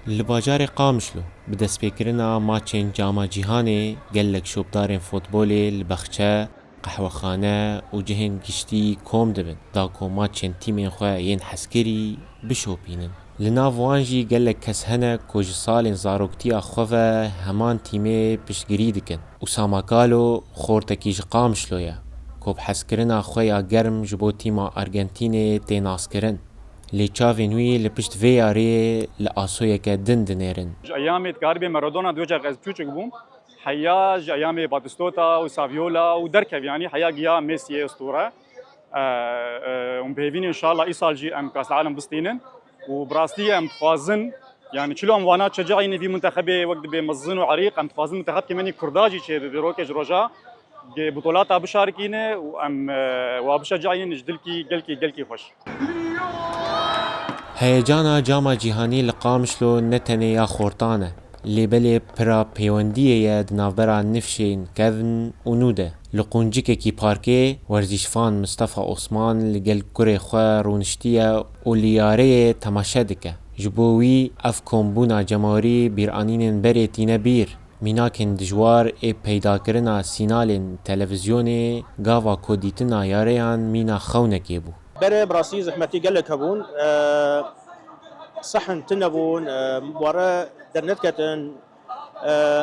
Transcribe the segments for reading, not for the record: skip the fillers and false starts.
لباجار قامشلو بدست بکرنا ماچین جاما جیهانی گلک شوبدارین فوتبولی لبخچه قهوه خانه و جهن گشتی کوم دبن داکو ماچین تیمین خواه ین حسکری بشوپینن لناف وانجی گلک کس هنه کج سالین زاروکتیا خواه همان تیمه پشگری دکن و ساماکالو خورتکیج قامشلویا کوب حسکرنا خواه گرم جبو تیما ارگنتینه تیناس کرن لی چاوین وی لپشت ویاری لآسویه که دنیرن. ایامی تقریبا مارادونا دوجا غز کوچک بوم. حیا ایامی باتیستوتا و ساویولا و درکو یعنی حیا گیا مسی اسطوره. بهوین ان شاء الله ایسال جی ام کاس العالم بستینن و براستی ام تخازن يعني شلون وانا تشجعيني في منتخبي وقت بمزن وعريق ام تخازن منتخب كماني كرداجي شي بروكج روجا بطولات بشاركينه وام وبشجعيني جدلكي قلكي خوش. هیجانا جاما جیهانی لقامشلو نتنه یا خورتانه لیبل پرا پیوندیه دنابرا نفشین کذن و نوده لقونجیکه کی پارکه ورزشفان مصطفى عثمان لگل کره خواه رونشتیه و لیاره تماشه دکه جبوی اف کمبونا جماری بیرانین بره تینه بیر میناکن دجوار ای پیدا کرنا سینالین تلویزیون گاوا کودیتنا یاریان مینا خونه که بو بره براسي زحمتي قال لك هبون صحن تنبون مباراة درنت كتن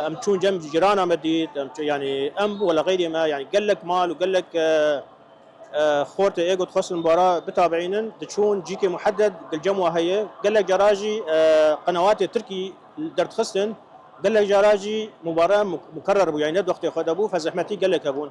ام تشون جنب جيرانا مديد يعني ام ولا غيري ما يعني قال لك مال وقال لك خورت ايجو تخص المباراة بتابعين تشون جيكي محدد الجموة هي قال لك جراجي قنوات التركي درت خصن قال لك جراجي مباراة مكرر يعني ند وقت ياخذ ابو فزحمتي قال لك هبون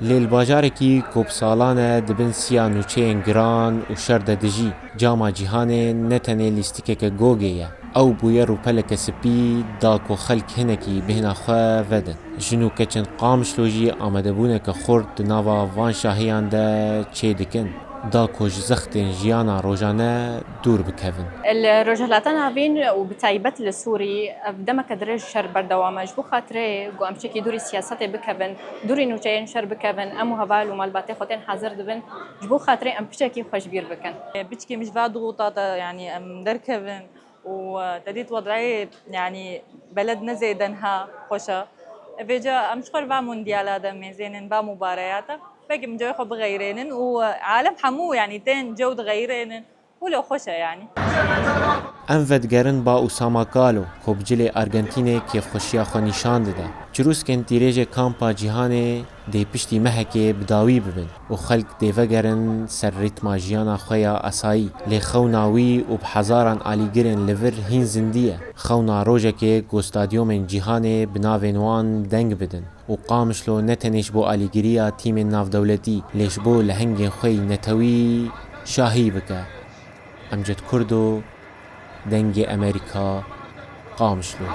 لیل باجارکی کوب سالانه دبن سیانو چین گران و شرد دجی جاما جیهانه نتنه لیستیکه که گوگیه او بویه رو پلک سپی داکو خلک هنکی بهنا خواه ودن جنو کچن قامشلوجی آمده بونه که خورد ناوا وان شاهیان ده چه دکن داکو جزختن جیانا روجانه دور بکفن الرجلاتنا بين وبتايبت السوري بدمك درج شر بردوامه جبو خاطري جو امشكي دوري سياسات بكفن دوري نوجين شر بكفن امو هبال ومالباتي خوتين حاضر دبن جبو خاطري ام بشكي خوش بير بكن بشكي مش بعد ضغوطات يعني ام دركفن وتديت وضعي يعني بلدنا زيدنها خوشة بيجا امشخر با مونديال هذا ميزين با مباريات باقي من جو خب غيرين وعالم حمو يعني تين جود غيرين ولو خوشة يعني انفد گرن با اوساما کالو خوب جلی ارگنتینه که خوشیا خو نشان داده چروس کن تیریج کامپا جهانه دی پشتی مهکه بداوی ببن و خلق دیوه گرن سر ریتما جیانا خویا اسایی لی خوناوی و بحزاران آلی گرن لور هین زندیه خونا روژه که گستادیوم جهانه بناوینوان دنگ بدن و قامشلو نتنش بو آلی گریا تیم ناف دولتی لیش بو لهنگ خوی نتوی شاهی بکه امجد کردو دنگ امریکا قامشلو